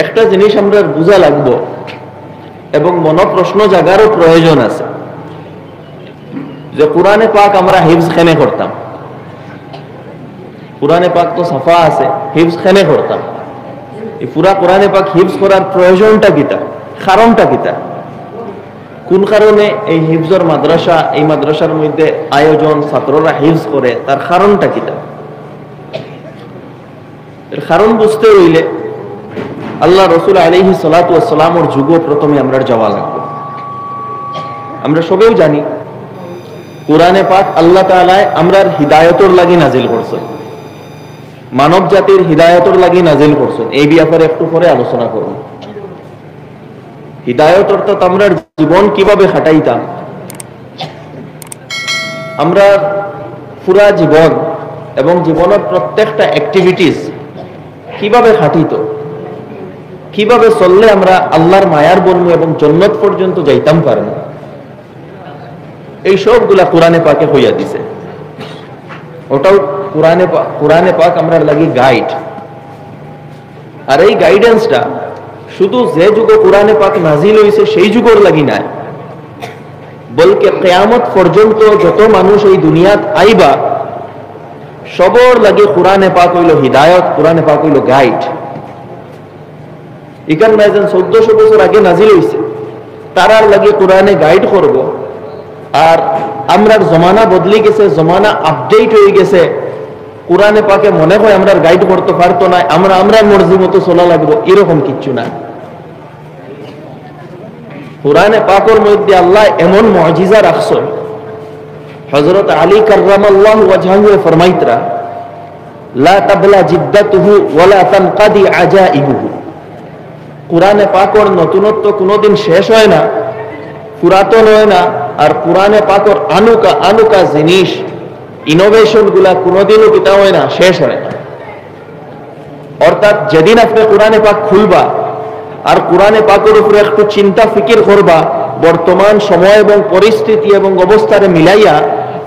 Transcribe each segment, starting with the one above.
একটা জিনিস আমরা বুঝা লাগবো এবং মনোপ্রশ্ন জাগারও প্রয়োজন আছে যে কোরআনে পাক আমরা হিফজ খেনে করতাম, কোরআনে পাক তো সাফা আছে, হিফজ খেনে করতাম। এই পুরা কোরআনে পাক হিফজ করার প্রয়োজনটা কিতা, কারণটা কিতা, কোন কারণে এই হিফজর মাদ্রাসা, এই মাদ্রাসার মধ্যে আয়োজন, ছাত্ররা হিফজ করে, তার কারণটা কিতা? এর কারণ বুঝতে হইলে আল্লাহ রসুল আলাইহিস সালাতু ওয়াস সালামের যুগ প্রথমে আমরা যাওয়া লাগবে। আমরা সবেও জানি কোরআনে পাক আল্লাহ তাআলা আমরার হিদায়াতর লাগি নাজিল করছেন, মানব জাতির হিদায়াতর লাগি নাজিল করছেন। এই ব্যাপারে একটু পরে আলোচনা করব। হিদায়াত অর্থাৎ আমরা জীবন কিভাবে খাটাইতাম, আমরা পুরা জীবন এবং জীবনের প্রত্যেকটা অ্যাক্টিভিটিস কিভাবে খাটিত, কিভাবে চললে আমরা আল্লাহর মায়ার বন্যু এবং জান্নাত পর্যন্ত যাইতাম পারব, এই সবগুলা কোরআনে পাকে হইয়া দিছে। ওটাও কোরআনে পাক আমরা লাগি গাইড। আর এই গাইডেন্সটা শুধু যে যুগে কোরআনে পাক নাজিল হইছে সেই যুগের লাগি নাই, বলকে কিয়ামত পর্যন্ত যত মানুষ এই দুনিয়াত আইবা সবর লাগি কোরআনে পাক হইল হিদায়াত, কোরআনে পাক হইল গাইড। এখান নাইজন 1400 বছর আগে নাজিল হইছে, তারার লাগি কোরআনে গাইড করব। আর আমরার জমানা বদলে গেছে, জমানা আপডেট হয়ে গেছে, কোরআনে পাকে মনে হয় আমরা গাইড করতে পারতো না, আমরা মর্জি মতো চলা লাগবো, এরকম কিচ্ছু না। কোরআনে পাকের মধ্যে আল্লাহ এমন মুজিজা রাখছেন, হযরত আলী কাররামাল্লাহু ওয়াজহাহু ফরমাইতরা লা তাবলা জিদ্দাতুহু ওয়ালা তানকাদি আজাইবুহু। কোরআনে পাকের নতুনত্ব কোনোদিন শেষ হয় না, পুরাতন হয় না। আর কোরআনে পাকের আনুকা জিনিস, ইনোভেশন গুলা কোনোদিনও কিতা হয় না, শেষ হয় না। অর্থাৎ যেদিন আপনি কোরআনে পাক খুলবা আর কোরআনে পাকের উপরে একটু চিন্তা ফিকির করবা, বর্তমান সময় এবং পরিস্থিতি এবং অবস্থারে মিলাইয়া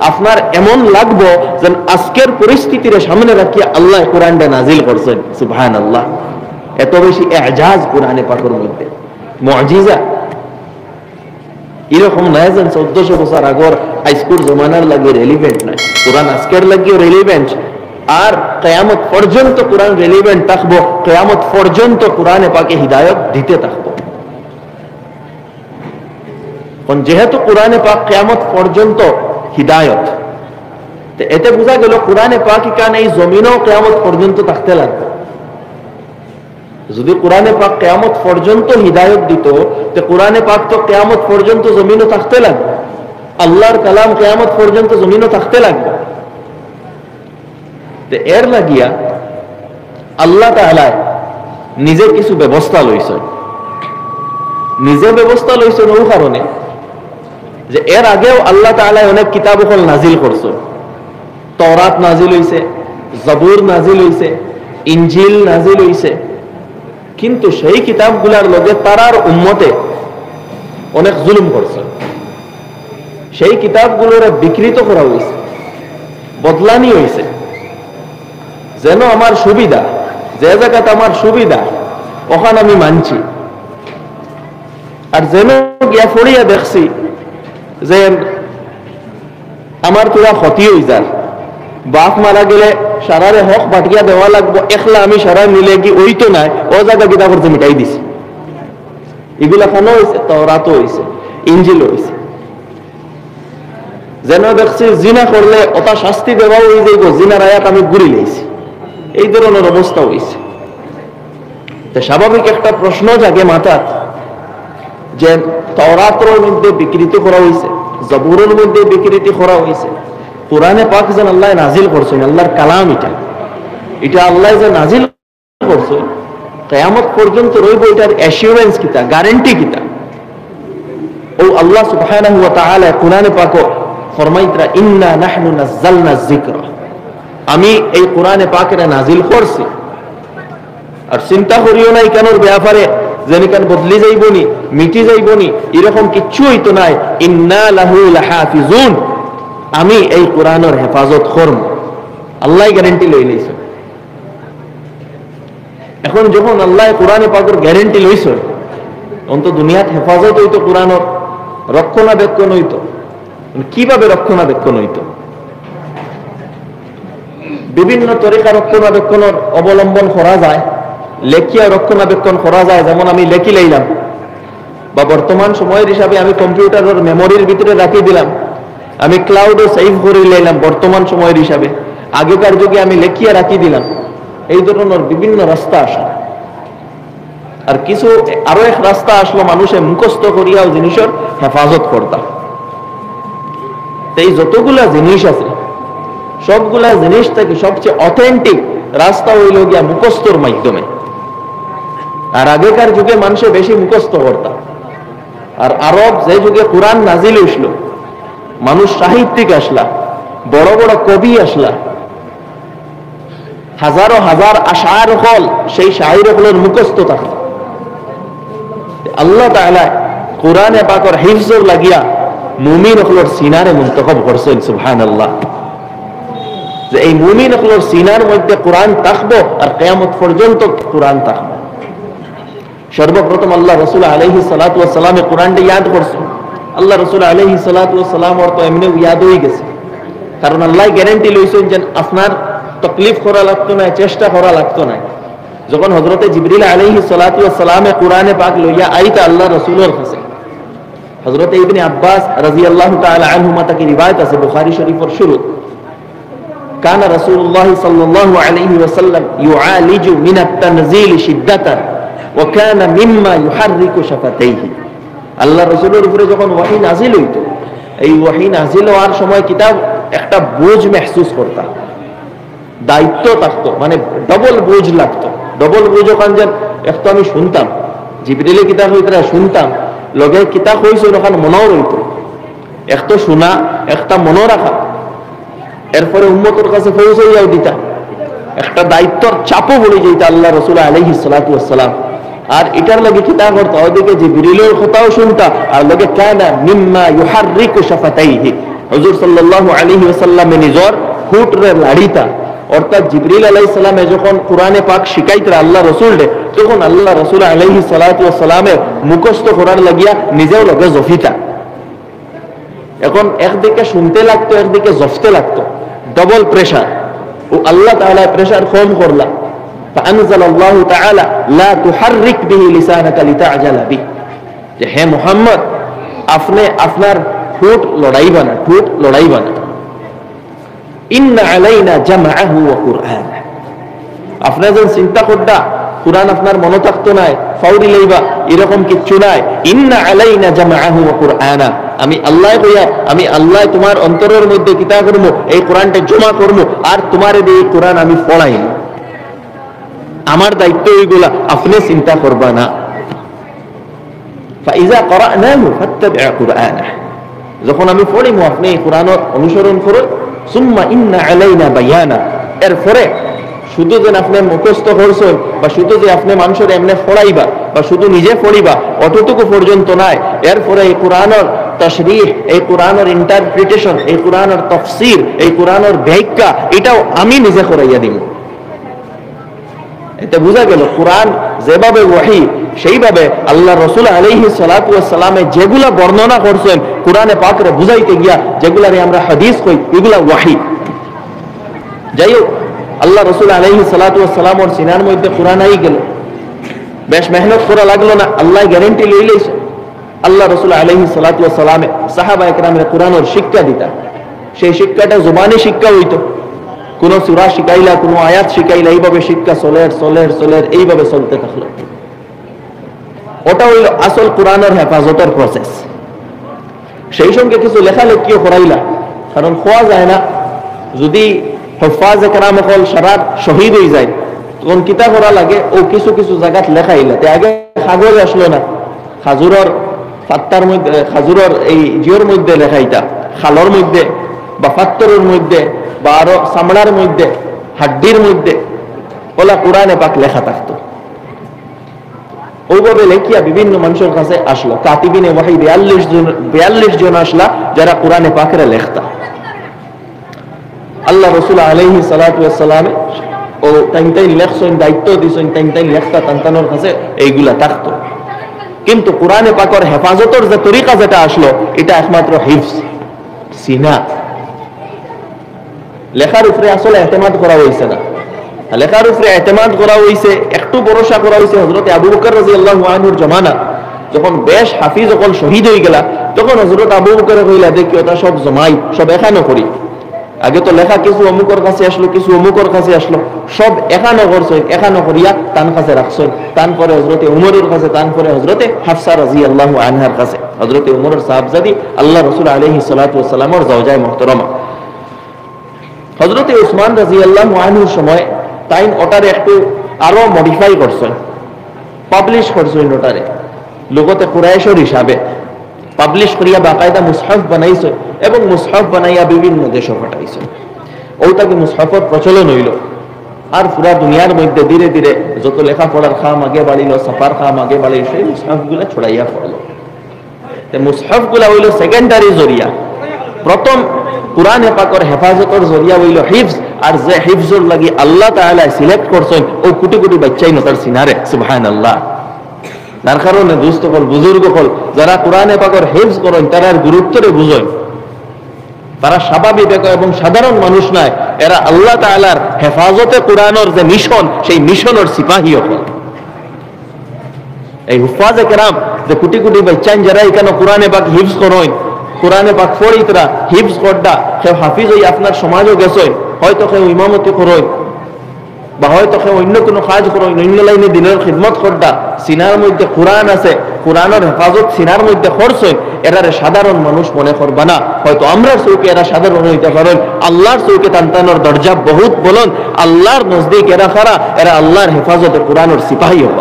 আপনার এমন লাগবো যেন আজকের পরিস্থিতির সামনে রাখিয়া আল্লাহ কোরআনটা নাজিল করছেন। সুবহানাল্লাহ, এত বেশি এজাজ কোরআনে পাকের মধ্যে, মুজিজা। এরকম নাই যেন 1400 বছর আগর আজকের জমানার লাগে রেলিভেন্ট নাই, কোরআন আজকের লাগিও রেলিভেন্ট। আর কিয়ামত পর্যন্ত কোরআন রেলিভেন্ট থাকবো, কিয়ামত পর্যন্ত কোরআনে পাকে হিদায়াত দিতে থাকবো। কারণ যেহেতু কোরআনে পাক কিয়ামত পর্যন্ত হিদায়াত, তো এতে বোঝা গেল কোরআনে পাক কারণে এই জমিনও কিয়ামত পর্যন্ত থাকতে লাগবে। যদি কোরআনে পাক কিয়ামত পর্যন্ত হিদায়াত দিত, তো কোরআনে পাক তো কিয়ামত পর্যন্ত জমিনও থাকতে লাগবে, আল্লাহর কালাম কিয়ামত পর্যন্ত জমিনও থাকতে লাগবে। তো এর লাগিয়া আল্লাহ তাআলা নিজে কিছু ব্যবস্থা লইছেন, নিজে ব্যবস্থা লইছেন ও কারণে যে এর আগেও আল্লাহ তাআলা অনেক কিতাব নাজিল করছেন। তওরাত নাজিল হইছে, জাবুর নাজিল হইছে, ইনজিল নাজিল হইছে। কিন্তু সেই কিতাবগুলার লগে তারার উম্মতে অনেক জুলুম করছে, সেই কিতাবগুলোর বিকৃত করা হয়েছে, বদলানি হয়েছে। যেন আমার সুবিধা, যে জায়গাতে আমার সুবিধা ওখানে আমি মানছি, আর যেন গিয়া ফড়িয়া দেখছি যে আমার তোরা ক্ষতি হয়ে যায়, বাপ মারা গেলে সারারে হক বাটিয়া দেওয়া লাগবো, একলা আমি সারা মিলে কি ওই তো নাই, ও জায়গা কিতাব করতে মিটাই দিছি। এগুলা খানো হয়েছে, তাওরাতও হয়েছে, ইনজিল হয়েছে। যেন দেখছি জিনা করলে ওটা শাস্তি দেওয়া হয়ে যাইব, জিনার আয়াত আমি ঘুরি লাইছি, এই ধরনের অবস্থা হয়েছে। স্বাভাবিক একটা প্রশ্ন জাগে মাথাত যে তাওরাতের মধ্যে বিকৃতি করা হয়েছে, জাবুরের মধ্যে বিকৃতি করা হয়েছে, কোরআনে পাক যেন আল্লাহ নাজিল করছেন, আল্লাহর কালাম এটা আল্লাহ যে নাজিল করছেন কিয়ামত পর্যন্ত রইব, এটার অ্যাসিওরেন্স কিতা, গ্যারান্টি কিতা? ও আল্লাহ সুবহানাহু ওয়া তাআলা কোরআনে পাক ফরমাইতরা ইন্না নাহনু নাযালনা যিকরা, আমি এই কোরআনে পাকের নাজিল করছি। আর চিন্তা করিও না কেনর ব্যাপারে যেন বদলি যাইবনি, মিটি যাইবনি, এরকম কিচ্ছু হইতো নাই। ইন্না লাহু লাহাফিজুন, আমি এই কোরআনের হেফাজত করব, আল্লাহ গ্যারান্টি লই লইছে। এখন যখন আল্লাহ কোরআনে পাকের গ্যারেন্টি লইছ, অন্ত দুনিয়াত হেফাজত হইতো, কোরআনের রক্ষণাবেক্ষণ হইতো। কিভাবে রক্ষণাবেক্ষণ হইতো? বিভিন্ন তরিকা রক্ষণাবেক্ষণের অবলম্বন করা যায়, লেখিয়া রক্ষণাবেক্ষণ করা যায়। যেমন আমি লেখি লাইলাম, বা বর্তমান সময়ের হিসাবে আমি কম্পিউটারের মেমোরির ভিতরে রাখি দিলাম, আমি ক্লাউডে সেভ করে লাইলাম বর্তমান সময়ের হিসাবে। আগেকার যুগে আমি লেখিয়া রাখি দিলাম। এই ধরনের বিভিন্ন রাস্তা আসলো। আর কিছু আরো এক রাস্তা আসলো, মানুষে মুখস্থ করিয়াও জিনিসের হেফাজত করতাম। এই যতগুলা জিনিস আছে, সবগুলা জিনিস থেকে সবচেয়ে অথেন্টিক রাস্তা হইল গিয়া মুখস্থর মাধ্যমে। আর আগেকার যুগে মানুষে বেশি মুখস্থ করতাম। আর আরব যে যুগে কোরআন নাজিল হইছিল, মানুষ সাহিত্যিক আসলা, বড় বড় কবি আসলা, হাজারো হাজার আশার হল, সেই শায়ের হলের মুখস্থ থাকত। আল্লাহ তাআলা কোরআনে পাকের হিফজর লাগিয়া মুমিন হলর সিনারে মুন্তখব করছেন। সুবহানাল্লাহ। যে এই মুমিন হলর সিনার মধ্যে কোরআন থাকবো, আর কিয়ামত পর্যন্ত কোরআন থাকবে। সর্বপ্রথম আল্লাহ রাসূল আলাইহিস সালাতু ওয়াস সালামে কোরআনটা ইয়াদ করছেন। আল্লাহ রাসূল আলাইহিস সালাতু ওয়াস সালাম ওর তো এমনি ইয়াদ হয়ে গেছে, কারণ আল্লাহ গ্যারান্টি লইছেন যে আপনার তকলিফ করা লাগতো না, চেষ্টা করা লাগতো না। যখন হযরতে জিবরিল আলাইহিস সালাতু ওয়াস সালামে কোরআনে পাক লইয়া আইতা আল্লাহ রাসূলের কাছে, হযরতে ইবনে আব্বাস রাদিয়াল্লাহু তাআলা আনহুমা থেকে রিওয়ায়াত আছে বুখারী শরীফের শুরু, কানা রাসূলুল্লাহ সাল্লাল্লাহু আলাইহি ওয়াসাল্লাম ইউআলিজু মিনাত তানজিল শিদ্দাতান ওয়া কানা মিম্মা ইউহাররিকু শাফাতাইহি। আল্লাহ রাসূলের উপরে যখন ওহী নাজিল হইতো, এই ওহী নাজিল হওয়ার সময় কিতাব একটা বোঝ महसूस করতা, দায়িত্ব থাকতো, মানে ডবল বোঝ লাগতো। ডবল বোঝ ওখান যেন একটা আমি শুনতাম, জিবরিলে কিতাব হইতরা শুনতাম, লগে কিতাব হইছে ওখান মনেও রইতো। একটা শোনা, একটা মনে রাখা, এরপরে উম্মতের কাছে পৌঁছাইয়াও দিতা, একটা দায়িত্বর চাপও পড়ে যেত আল্লাহ রাসূল আলাইহিস সালাতু ওয়াস সালাম। আর এটার লাগে কিতাব করতো, ওদিকে জিবরিলের কথাও শুনতা, আর লগে কানা মিম্মা ইউহাররিকু শাফাতাইহি, হুজুর সাল্লাল্লাহু আলাইহি ওয়াসাল্লাম নিজর হুটরে লাড়িতা। অর্থাৎ জিবরিল আলাইহিস সালামে যখন কোরআনে পাক শিখাইতরা আল্লাহ রাসূলকে, তখন আল্লাহ রাসূল আলাইহিস সালাতু ওয়াস সালামের মুখস্থ করার লাগিয়া নিজেও লগে জফিতা। এখন একদিকে শুনতে লাগতো, একদিকে জফতে লাগতো, ডবল প্রেসার। ও আল্লাহ তাআলা প্রেসার কম করলা, ফাআনজালাল্লাহু তাআলা লা তুহাররিক বিহি লিসানাকা লিতা'জালা বিহি, যে হে মুহাম্মদ, আপনি আপনার ঠোঁট লড়াইবা না, ঠোঁট লড়াইবা না। ইন্না আলাইনা জামআহু ওয়া কুরআনা, আপনি যখন চিন্তা করডা কুরআন আপনার মনে থাকতো না, ফাউরি লইবা, এরকম কিচ্ছু নাই। ইন্না আলাইনা জামআহু ওয়া কুরআনা, আমি আল্লাহ কইয়া, আমি আল্লাহ তোমার অন্তরের মধ্যে কিতাব করব, এই কোরআনটা জমা করব, আর তোমারে দিয়ে এই কোরআন আমি পড়াইব। আমার দায়িত্ব এইগুলা, আপনি চিন্তা করবা না। ফাইজা ক্বরানাহু ফাত্তাবি'আ কুরআনাহু, যখন আমি পড়িমু আপনি এই কোরআনের অনুসরণ করুন। সুম্মা ইন্না আলাইনা বায়ানা, এরপরে শুধু যে আপনি মুখস্থ করছেন, বা শুধু যে আপনি মানুষের এমনি পড়াইবা, বা শুধু নিজে পড়িবা, অতটুকু পর্যন্ত নাই। এরপরে এই কোরআনের তাশরীহ, এই কোরআনের ইন্টারপ্রিটেশন, এই কোরআনের তাফসীর, এই কোরআনের ব্যাখ্যা, এটাও আমি নিজে করাইয়া দিব। এটা বোঝা গেল কোরআন যেভাবে ওহী, সেইভাবে আল্লাহ রাসূল আলাইহিস সালাতু ওয়াস সালামে যেগুলা বর্ণনা করছেন কোরআনে পাকরে বুঝাইতে গিয়া, যেগুলারে আমরা হাদিস কই, এগুলা ওহী। যাই হোক, আল্লাহ রাসূল আলাইহিস সালাতু ওয়াস সালামের সিনার মধ্যে কোরআন আই গেল, বেশ মেহনত করা লাগলো না, আল্লাহ গ্যারান্টি লই লইছে। আল্লাহ রাসূল আলাইহিস সালাতু ওয়াস সালামে সাহাবা একরামের কোরআনের শিক্ষা দিতা। সেই শিক্ষাটা জবানি শিক্ষা হইতো, কোন সূরা শিখাইলা, কোন আয়াত শিখাইলা, এইভাবে শিক্ষা চলের এইভাবে চলতে থাকলো। ওটা হইল আসল কোরআনের হেফাজতের প্রসেস। সেই সঙ্গে কিছু লেখালেখিও করাইলা, কারণ খোয়া যায় না, যদি হুফাজে কেরাম হল সারা শহীদ হয়ে যায়, তখন কিতা করা লাগে, ও কিছু কিছু জায়গাত লেখাইলা। তে আগে কাগজ আসলো না, খাজুরের ফাত্তার মধ্যে, খাজুরের এই জিওর মধ্যে লেখাইতা, খালর মধ্যে বা ফাত্তরের মধ্যে, বা আরো চামড়ার মধ্যে, হাড্ডির মধ্যে, ওলা কোরআনে পাক লেখা থাকতো। ওইভাবে লেখিয়া বিভিন্ন মানুষের কাছে আসলো। কাতিবিনে ওয়াহি 42 জন আসলা, যারা কোরআনে পাকের লেখতা। আল্লাহ রাসূল আলাইহিস সালাতু ওয়াস সালাম ও টাইম লেখছেন, দায়িত্ব দিছেন, টাইম লেখতা তান্তানোর কাছে এইগুলা থাকতো। কিন্তু কোরআনে পাকের হেফাজতের যে তরিকা যেটা আসলো, এটা একমাত্র হিফজ, সিনা। লেখার উপরে আসলে এতেমাদ করা হয়েছে না, লেখার উপরে এতেমাদ করা হয়েছে, একটু ভরসা করা হয়েছে হযরত আবু বকর রাদিয়াল্লাহু আনহুর জামানা, যখন বেশ হাফিজ যখন শহীদ হয়ে গেলা, তখন হযরত আবু বকর কইলা দেখি ওটা সব জমাই, সব এখানে করি। আগে তো লেখা কিছু অমুকর কাছে আসলো, কিছু অমুকর কাছে আসলো, সব এখানে করছেন, এখানে করিয়া তান কাছে রাখছেন। তারপরে হযরতে উমরের কাছে, তারপরে হযরতে হাফসা রাদিয়াল্লাহু আনহার কাছে। হযরতে উমরের সাহাবজাদি আল্লাহ রাসূল আলাইহিস সালাতু ওয়াস সালামের জাওজায়ে মুহতারামা। হযরতে উসমান রাদিয়াল্লাহু আনহুর সময় তাইন ওটারে একটু আরো মডিফাই করছেন, পাবলিশ করছেন ওটারে লোকতে কুরাইশের হিসাবে পাবলিশ করিয়া বাকায়দা মুসহাফ বানাইছে এবং মুসহাফ বানাইয়া বিভিন্ন দেশে পাঠাইছে। ওইটাকে মুসহাফের প্রচলন হইল। আর পুরা দুনিয়ার মধ্যে ধীরে ধীরে যত লেখাপড়ার খাম আগে বাড়িল, সাফার খাম আগে বাড়িল, সেই মুসহাফগুলা ছড়াইয়া পড়লো। মুসহাফগুলা হইল সেকেন্ডারি জরিয়া। প্রথম কুরআনে পাকের হেফাজতের জরিয়া হইল হিফজ, আর যে হিফজর লাগি আল্লাহ তাআলা সিলেক্ট করছেন ও কোটি কোটি বাচ্চাই নতার সিনারে, সুবহানাল্লাহ। তার কারণে দোস্ত হল, বুজুর্গ হল, যারা কোরআনে পাকের হিফজ করেন তারার গুরুত্বরে বুঝেন। তারা স্বাভাবিক এবং সাধারণ মানুষ নয়, এরা আল্লাহ তাআলার হেফাজতে কোরআনের যে মিশন, সেই মিশনের সিপাহী হল। এই হুফাজে কেরাম যে কোটি কোটি বাচ্চান যারা এখানে কোরআনে পাক হিফজ করেন, কোরআনে পাক পড়ি, তারা হিফজ করডা কেউ হাফিজ হই আপনার সমাজও গেছেন, হয়তো কেউ ইমামতি করেন বা হয়তো কেউ অন্য কোনো কাজ করেন, অন্য লাইনে দিনের খিদমত করডা, সিনার মধ্যে কোরআন আছে, কোরআনের হেফাজত সিনার মধ্যে করছেন, এরারে সাধারণ মানুষ মনে করবা না। হয়তো আমরার চৌকে এরা সাধারণ হইতে পারেন, আল্লাহর চৌকে তান্তানোর দরজা বহুত বলন, আল্লাহর নজদিক এরা খারা, এরা আল্লাহর হেফাজতে কোরআনের সিপাহী হল।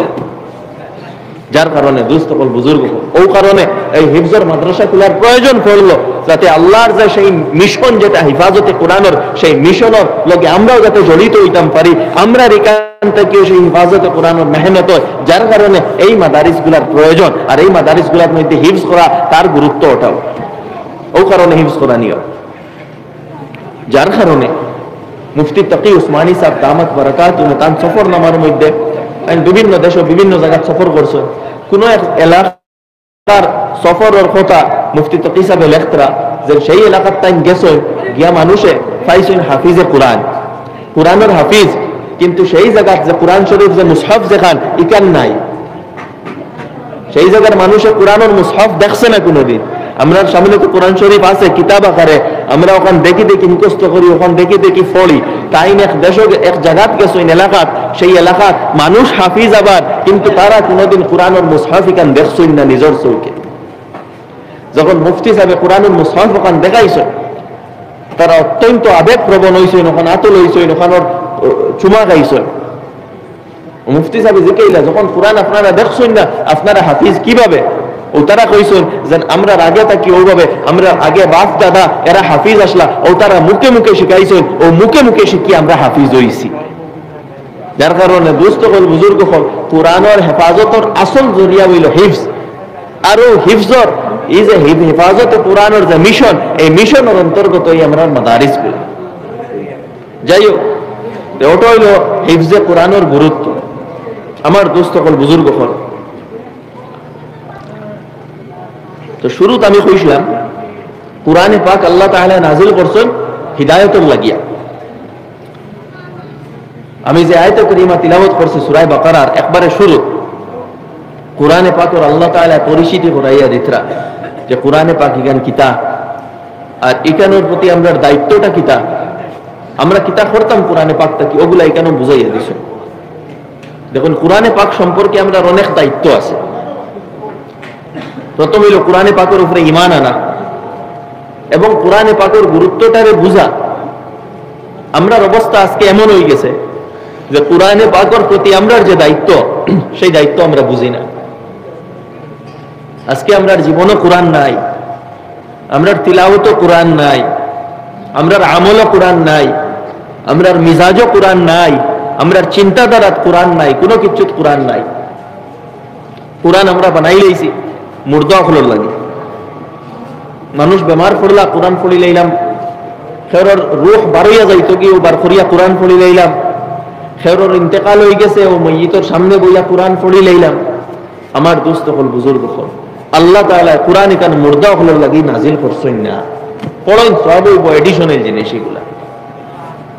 যার কারণে দুস্থ হল, বুজুর্গ হল, ও কারণে এই হিফজর মাদ্রাসা খোলার প্রয়োজন পড়লো, যাতে আল্লাহর যে সেই মিশন, যেটা হিফাজতে কোরআনের, সেই মিশনের লগে আমরাও যাতে জড়িত হইতাম পারি, আমরা এখান থেকে সেই হিফাজতে কোরআনের মেহনত হয়। যার কারণে এই মাদারিস গুলার প্রয়োজন, আর এই মাদারিস গুলার মধ্যে হিফজ করা তার গুরুত্ব ওঠাও, ও কারণে হিফজ করা নিয়ম। যার কারণে মুফতি তাকি উসমানী সাহেব দামাত বারাকাতুহু তান সফরনামার মধ্যে বিভিন্ন দেশ, বিভিন্ন জায়গা সফর করছে, কোন এক এলাকার সফরের কথা মুফতি তাকি সাহেব লেখতরা যে সেই এলাকার টাইম গেছে, গিয়া মানুষে পাইছেন হাফিজে কোরআন, কোরআনের হাফিজ, কিন্তু সেই জায়গার যে কোরআন শরীফ যে মুসহাফ যেখান ইকান নাই, সেই জায়গার মানুষে কোরআনের মুসহাফ দেখছে না কোনোদিন। আমরা সামনে তো কোরআন শরীফ আছে কিতাব আকারে, আমরা ওখান দেখি দেখি মুখস্থ করি, ওখান দেখি দেখি পড়ি। তাই এক দেশ এক জায়গাত গেছে এলাকাত, সেই এলাকাত মানুষ হাফিজ আবার, কিন্তু তারা কোনোদিন কোরআনের মুসহাফ ইকান দেখছেন না নিজের চৌকে। যখন মুফতি সাহেব কোরআনের মুসহাফ ওখান দেখাইছে, তারা অত্যন্ত আবেগ প্রবণ হয়েছেন, ওখানে আতল হয়েছেন, ওখানে চুমা খাইছেন। মুফতি সাহেব জিকাইলা, যখন কোরআন আপনারা দেখছেন না, আপনারা হাফিজ কিভাবে? ও তারা কইছেন যে আমরা আগে থাকি ওইভাবে, আমরা আগে বাপ দাদা এরা হাফিজ আসলা, ও তারা মুখে মুখে শিখাইছেন, ও মুখে মুখে শিখি আমরা হাফিজ হইছি। যার কারণে দুস্থ হল, বুজুর্গ হল, কোরআনের হেফাজতের আসল জরিয়া হইল হিফজ। আর ও হিফজর এই যে হেফাজতে কোরআনের যে মিশন, এই মিশনের অন্তর্গত আমরা মাদারিস গুলো। যাই হোক, ওটা হইল হিফজে কোরআনের গুরুত্ব। আমার দোস্ত হল, বুজুর্গ হল, তো শুরুত আমি কইছিলাম কোরআনে পাক আল্লাহ তাআলা নাজিল করছেন হিদায়াতের লাগিয়া। আমি যে আয়াত কারিমা তিলাওয়াত করছি সূরা বাকারার একবারে শুরু, কোরআনে পাকের আল্লাহ তাআলা পরিচিতি করাইয়া দিতরা যে কোরআনে পাক ইগান কিতা, আর ইকানোর প্রতি আমরা দায়িত্বটা কিতা, আমরা কিতা করতাম কোরআনে পাকটা কি, ওগুলা ইকানো বুঝাইয়া দিছে। দেখুন, কোরআনে পাক সম্পর্কে আমরা অনেক দায়িত্ব আছে। প্রথম হইল কোরআনে পাকের উপরে ঈমান আনা এবং কোরআনে পাকের গুরুত্বটারে বুঝা। আমরার অবস্থা আজকে এমন হয়ে গেছে যে কোরআনে পাকের প্রতি আমরার যে দায়িত্ব, সেই দায়িত্ব আমরা বুঝি না। আজকে আমরার জীবনও কোরআন নাই, আমরার তিলাওয়াতও কোরআন নাই, আমরার আমলও কোরআন নাই, আমরার মিজাজও কোরআন নাই, আমরার চিন্তাধারাত কোরআন নাই, কোনো কিছুত কোরআন নাই। কোরআন আমরা বানাই লইছি মুর্দা খোলার লাগে। মানুষ বেমার পড়লা কোরআন পড়ি লাইলাম, ফেরর রুহ বারইয়া যাইতো কি বার করিয়া কোরআন পড়ি লাইলাম। খেরোর ইন্তেকাল হয়ে গেছে, ও মইয়িতর সামনে বইয়া কোরআন পড়ি লইলাম। আমার দোস্ত হল, বুজুর্গ হল, আল্লাহ তাআলা কোরআন এখান মুর্দা হল লাগি নাজিল করছেন না। পড়েন সব ওই এডিশনের জিনিস এগুলা,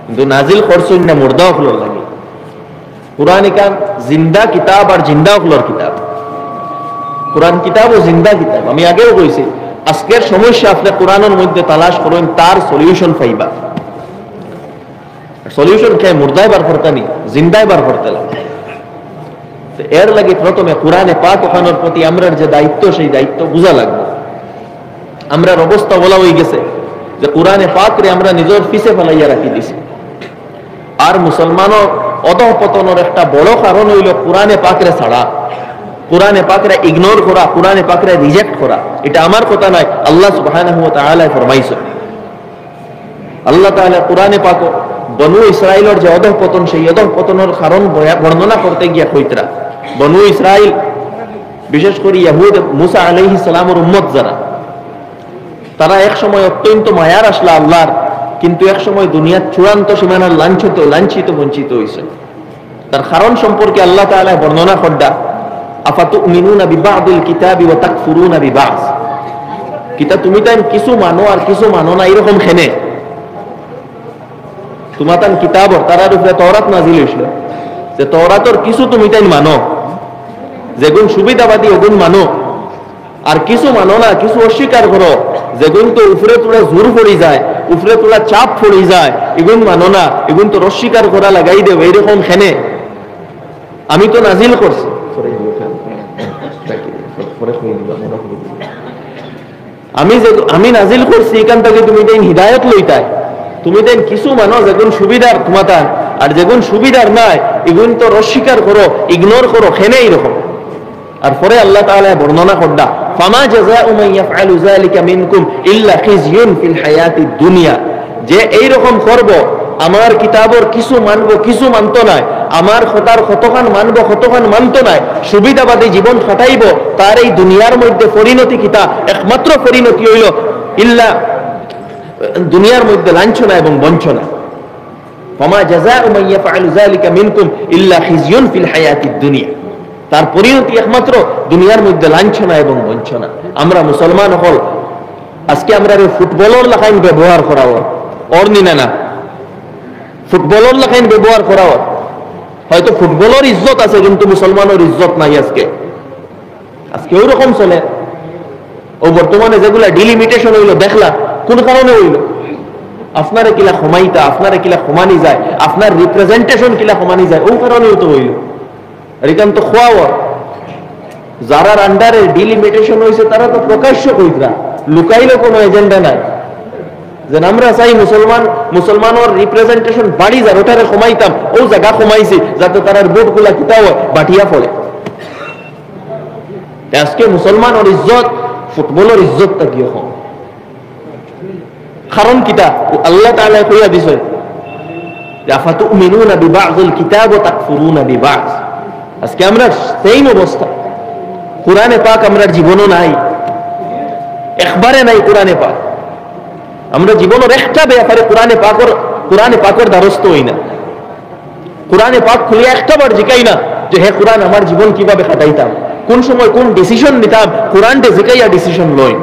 কিন্তু নাজিল করছেন না মুর্দা হল লাগি। কোরআন এখান জিন্দা কিতাব আর জিন্দা হলর কিতাব। কোরআন কিতাব ও জিন্দা কিতাব। আমি আগেও কইছি, আজকের সমস্যা আপনি কোরআনের মধ্যে তালাশ করেন, তার সলিউশন পাইবা। সলিউশন খেয়ে মুর্দায় বার করতানি, জিন্দায় বার করতে লাগে। এর লাগে প্রথমে কোরআনে পাক ওখানোর প্রতি আমরার যে দায়িত্ব, সেই দায়িত্ব বুঝা লাগবে। আমরার অবস্থা বলা হয়ে গেছে যে কোরআনে পাক রে আমরা নিজের পিছে ফেলাইয়া রাখি দিছি। আর মুসলমানও অধঃপতনের একটা বড় কারণ হইল কোরআনে পাকরে ছাড়া, কোরআনে পাকরে ইগনোর করা, কোরআনে পাকরে রিজেক্ট করা। এটা আমার কথা নয়, আল্লাহ সুবহানাহু ওয়া তাআলা ফরমাইছেন। আল্লাহ তাআলা কোরআনে পাক বনু ইসরাইলের যে অধঃপতন, সেই অধঃপতনের কারণ বর্ণনা করতে গিয়া কইতরা, বনু ইসরাইল বিশেষ করে ইহুদ মুসা আলাইহিস সালামের উম্মত যারা, তারা এক সময় অত্যন্ত মায়ার আসলা আল্লাহর, কিন্তু এক সময় দুনিয়ার চূড়ান্ত সীমানার লাঞ্ছিত বঞ্চিত হয়েছে। তার কারণ সম্পর্কে আল্লাহ তাআলা বর্ণনা করদা, আফাতুমিনুনা বিবাদিল কিতাবি ওয়া তাকফুরুনা বিবাদ। কিতাব তুমি তাই কিছু মানো আর কিছু মানো না, এরকম খেনে তোমার তান কিতাব তারার উপরে তওরাত নাজিল হইছিল, যে তওরাতর কিছু তুমি তাই মানো, যেগুন সুবিধাবাদী ওগুন মানো, আর কিছু মানো না, কিছু অস্বীকার করো, যেগুন তো উপরে তোলা জোর পড়ি যায়, উপরে তোলা চাপ পড়ি যায়, এগুন মানো না, এগুন তো অস্বীকার করা লাগাই দেব। এইরকম খেনে আমি তো নাজিল করছি, আমি নাজিল করছি, এখান থেকে তুমি দেন হিদায়ত লইতাই, তুমি দেন কিছু মানো যেগুন সুবিধার তোমাতান, আর যেগুন সুবিধার নাই এগুন তো অস্বীকার করো, ইগনোর করো, খেনে এইরকম। আর পরে আল্লাহ তাআলা বর্ণনা করদা, ফামা জাযাউ মান ইয়াফআলু যালিকা মিনকুম ইল্লা খিজয়ুন ফিল হায়াতিদ দুনিয়া। যে এই রকম করব, আমার কিতাবর কিছু মানবো কিছু মানতো না, আমার খতার কতখান মানবো কতখান মানতো না, সুবিধাবাদী জীবন কাটাইব, তার এই দুনিয়ার মধ্যে পরিণতি কিতা, একমাত্র পরিণতি হইল ইল্লা দুনিয়ার মধ্যে লাঞ্ছনা এবং বঞ্চনা। ফামা জাযাউ মান ইয়াফআলু যালিকা মিনকুম ইল্লা খিজয়ুন ফিল হায়াতিদ দুনিয়া। তার পরিণতি একমাত্র দুনিয়ার মধ্যে লাঞ্ছনা এবং বঞ্চনা। আমরা মুসলমান হল আজকে আমরা ফুটবলের লাখাইন ব্যবহার করা ওর নিনা না, ফুটবলের লাখাইন ব্যবহার করা, হয়তো ফুটবলের ইজ্জত আছে কিন্তু মুসলমানের ইজ্জত নাই। আজকে ওই রকম চলে। ও বর্তমানে যেগুলা ডিলিমিটেশন হইল, দেখলা কোন কারণে হইল? আপনারে কিলা ক্ষমাইতা, আপনারে কিলা ক্ষমানি যায়, আপনার রিপ্রেজেন্টেশন কিলা ক্ষমানি যায়, ওই কারণেই তো হইল। এখান তো খোয়াও যারা আন্ডারে ডিলিমিটেশন হয়েছে তারা তো প্রকাশ্য কইরা, লুকাইলে কোনো এজেন্ডা নাই, যে আমরা চাই মুসলমানের রিপ্রেজেন্টেশন বাড়ি যায়, ওটারে কমাইতাম, ও জায়গা কমাইছি যাতে তার ভোট গুলা কিতাও বাটিয়া পড়ে। আজকে মুসলমানের ইজ্জত ফুটবলের ইজ্জতটা কি কম? কারণ কিতা আল্লাহ তাআলা কইয়া দিছেন, আফাতুমিনুনা বিবাযিল কিতাব ওয়া তাকফুরুনা বিবাদ। আজকে আমরা সেইম অবস্থা, কোরআনে পাক আমরা জীবনও নাই, একবারে নাই কোরআনে পাক। আমরা জীবনের একটা ব্যাপারে কোরআনে পাকের দ্বারস্থ হই না। কোরআনে পাক খুলে একটা বার জিকাই না যে হে কোরআন আমার জীবন কিভাবে কাটাইতাম, কোন সময় কোন ডিসিশন নিতাম, কোরআন দে জিকাইয়া ডিসিশন লই।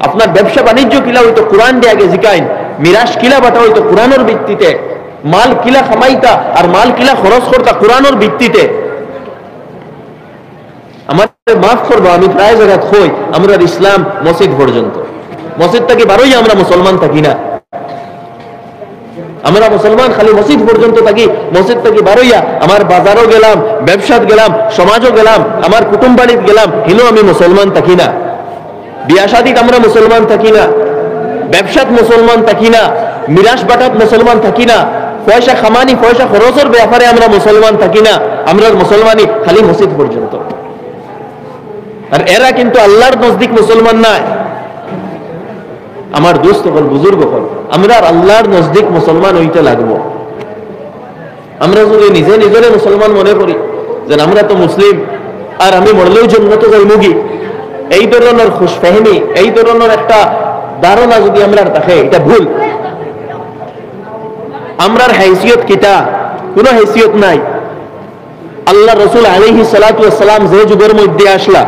আপনার ব্যবসা বাণিজ্য কিলা হইতো কোরআন দিয়ে আগে জিকাইন, মিরাস কিলা বাটা হইতো কোরআনের ভিত্তিতে, মাল কিলা খামাইতা আর মাল কিলা খরচ করতা কোরআনের ভিত্তিতে। আমার মাফ করবো, আমি প্রায় জায়গা হই আমরা ইসলাম মসজিদ পর্যন্ত, মসজিদ থেকে বারোই আমরা মুসলমান থাকি না। আমরা মুসলমান খালি মসজিদ পর্যন্ত থাকি, মসজিদ থেকে বারোইয়া আমার বাজারও গেলাম, ব্যবসাত গেলাম, সমাজও গেলাম, আমার কুটুম বাড়িতে গেলাম, হিলো আমি মুসলমান থাকি না। বিয়া শাদীত আমরা মুসলমান থাকি না, ব্যবসাত মুসলমান থাকি না, মিরাস বাটাত মুসলমান থাকি না, পয়সা খামানি পয়সা খরচের ব্যাপারে আমরা মুসলমান থাকি না। আমরা মুসলমানই খালি মসজিদ পর্যন্ত। আর এরা কিন্তু আল্লাহর নজদিক মুসলমান নাই। আমার দোস্ত হল, বুজুর্গ হল, আমরা আল্লাহর নজদিক মুসলমান হইতে লাগবো। আমরা যদি নিজে নিজরে মুসলমান মনে করি যে আমরা তো মুসলিম আর আমি মরলেও জান্নাতে যাইমুগি, এই ধরনের খুশফাহমি, এই ধরনের একটা ধারণা যদি আমরা থাকে, এটা ভুল। আমরার হাইসিয়ত কিতা, কোনো হেসিয়ত নাই। আল্লাহ রসুল আলাইহিস সালাতু ওয়াস সালাম যে যুগের মধ্যে আসলা,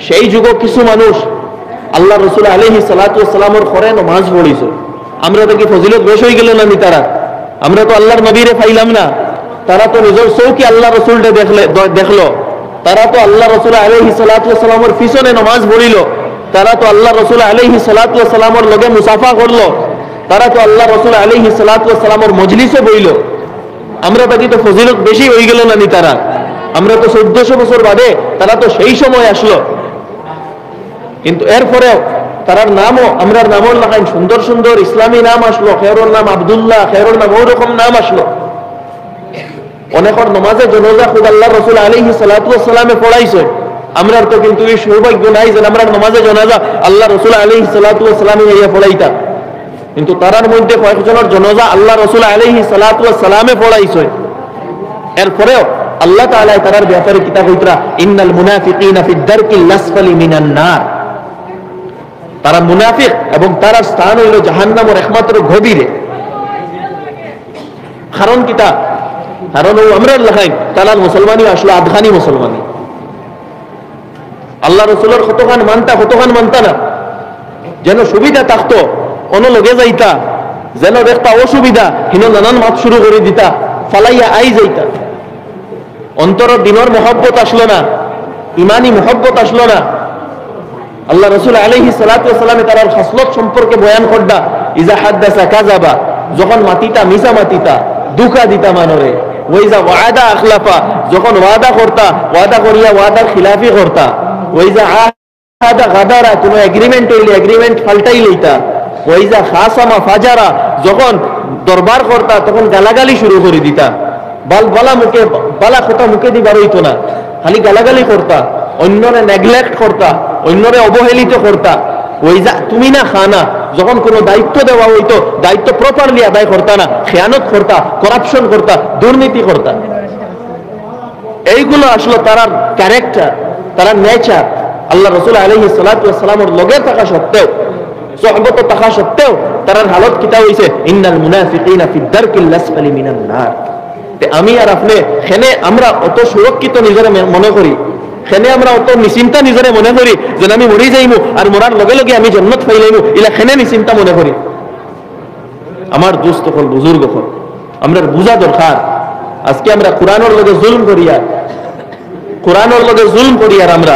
সেই যুগে কিছু মানুষ আল্লাহ রসুল আলাইহিস সালাতু ওয়াস সালামের ঘরে নামাজ পড়িছে। আমরা তো কি ফজিলত বেশ হয়ে গেল না নি? তারা, আমরা তো আল্লাহর নবীরে পাইলাম না, তারা তো নিজের চৌকি আল্লাহ রসুলটা দেখলো, তারা তো আল্লাহ রসুল আলাইহিস সালাতু ওয়াস সালামের পিছনে নামাজ পড়িল, তারা তো আল্লাহ রসুল আলাইহিস সালাতু ওয়াস সালামের লগে মুসাফা করলো, তারা তো আল্লাহ রসুল আলাইহিস সালাতু ওয়াস সালামের মজলিসে বইল। আমরা বাকি তো ফজিলত বেশি হয়ে গেল না নি? তারা, আমরা তো 1400 বছর বাদে, তারা তো সেই সময় আসলো। কিন্তু এরপরেও তারার নামও আমরা নামও লাগাই, সুন্দর সুন্দর ইসলামী নাম আসলো, খেয়রুর নাম আব্দুল্লাহ, খেয়রুর নাম ওরকম নাম আসলো। অনেকের নমাজে জনাজা খুদ আল্লাহ রসুল আলাইহিস সালাতু ওয়াস সালামে পড়াইছে। আমরা তো কিন্তু এই সৌভাগ্য নাই যে আমরা নমাজে জনাজা আল্লাহ রসুল আলাইহিস সালাতু ওয়াস সালামে ইয়া পড়াইতা। কিন্তু তারার মধ্যে কয়েকজনের জনাজা আল্লাহ রসুল আলাইহিস সালাতু ওয়াস সালামে পড়াইছে। এরপরেও আল্লাহ তাআলা তারার ব্যাপারে কিতাব হইতরা ইন্নাল মুনাফিকিনা ফিদ দারকিল আসফালি মিনান নার, তারা মুনাফিক এবং তার স্থান হইল জাহান্নামের একমাত্র গভীরে। কারণ কিতা? কারণ আমরা লেখাই তালার মুসলমানি আসলো আধখানি মুসলমানি। আল্লাহ রসুলের কতখান মানতা না, যেন সুবিধা থাকতো অন্য লগে যাইতা, যেন দেখতা অসুবিধা হিন নানান মাত শুরু করে দিতা, ফালাইয়া আই যাইতা। অন্তরের দিনের মহব্বত আসলো না, ইমানি মহব্বত আসলো না। আল্লাহ রসুল আলাইহিস সালাতু ওয়াস সালামে তার খাসলত সম্পর্কে বয়ান করদা, ইজা হাদাসা কাযাবা, যখন মাতিতা মিছা মাতিতা, দুকা দিতা মানরে, ওইজা ওয়াদা আখলাফা, যখন ওয়াদা করতা ওয়াদা করিয়া ওয়াদার খিলাফি করতা, ওইজা আহাদা গাদারা, কোনো এগ্রিমেন্ট হইলে এগ্রিমেন্ট ফালটাই লইতা, ওইজা খাসামা ফাজারা, যখন দরবার করতা তখন গালাগালি শুরু করে দিতা। বালা কথা মুখে দিবার হইতো না, খালি গালাগালি করতা, অন্যরে নেগলেক্ট করতা, অন্যরে অবহেলিত করতা। ওই যা তুমি না খানা, যখন কোনো দায়িত্ব দেওয়া হইতো দায়িত্ব প্রপারলি আদায় করতা না, খেয়ানত করতা, করাপশন করতা, দুর্নীতি করতা। এইগুলো আসলে তারার ক্যারেক্টার, তারার নেচার। আল্লাহ রসুল আলাইহিস সালাতু ওয়াস সালামের লগে থাকা সত্ত্বেও, সোহবত থাকা সত্ত্বেও তারার হালত কিতা হইছে ইন্নাল মুনাফিকিনা ফিদ দারকিল আসফালি মিনান নার। আমি আর আপনি খেনে আমরা অত সুরক্ষিত নিজের মনে করি, খেনে আমরা অত নিশ্চিন্তা নিজের মনে করি যেন আমি মরি যাইমু আর মরার লগে লগে আমি জান্নাত পাইলাইমু, ইলা খেনে নিশ্চিন্তা মনে করি। আমার দোস্ত হল বুজুর্গ হল, আমরা বুঝা দরকার। আজকে আমরা কোরআনের লগে জুলম করিয়া, কোরআনের লগে জুলম করিয়ার আমরা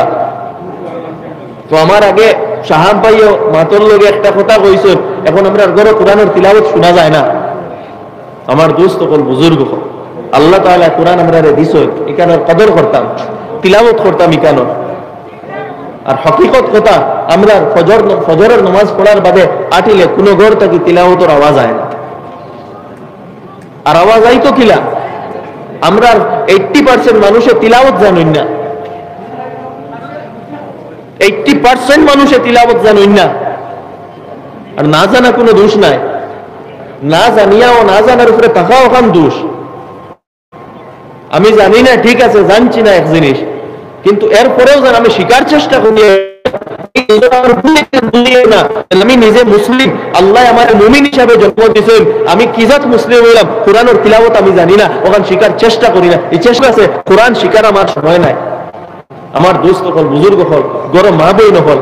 তো আমার আগে সাহাব ভাইও মাতর লগে একটা কথা কইছে, এখন আমরা ঘরে কোরআনের তিলাওয়াত শোনা যায় না। আমার দোস্ত হল বুজুর্গ হল, আল্লাহ তাআলা কোরআন আমরা দিছ, এখানে কদর করতাম, তিলাওয়াত করতাম এখানে। আর হকিকত কথা, আমরা ফজরের নামাজ পড়ার বাদে আটিলে কোনো ঘর থেকে তিলাওয়াতের আওয়াজ আয় না। আর আওয়াজ আইতো কিলা? আমরা 80% মানুষে তিলাওয়াত জানেন না, 80% মানুষে তিলাওয়াত জানেন না। আর না জানা কোনো দোষ নাই, না জানিয়া ও না জানার উপরে থাকাও ওখান দোষ। আমি জানি না, ঠিক আছে, জানছি না এক জিনিস, কিন্তু এরপরেও যেন আমি শিকার চেষ্টা করি না আমি নিজে মুসলিম, আল্লাহ আমার মুমিন হিসাবে জন্ম দিয়েছেন, আমি কি জাত মুসলিম হইলাম, কোরআনের তিলাওয়াত আমি জানি না, ওখানে শিকার চেষ্টা করি না। এই চেষ্টা আছে, কোরআন শিকার আমার সময় নাই। আমার দোস্ত হল, বুজুর্গ হল, গরম মা বই নহল,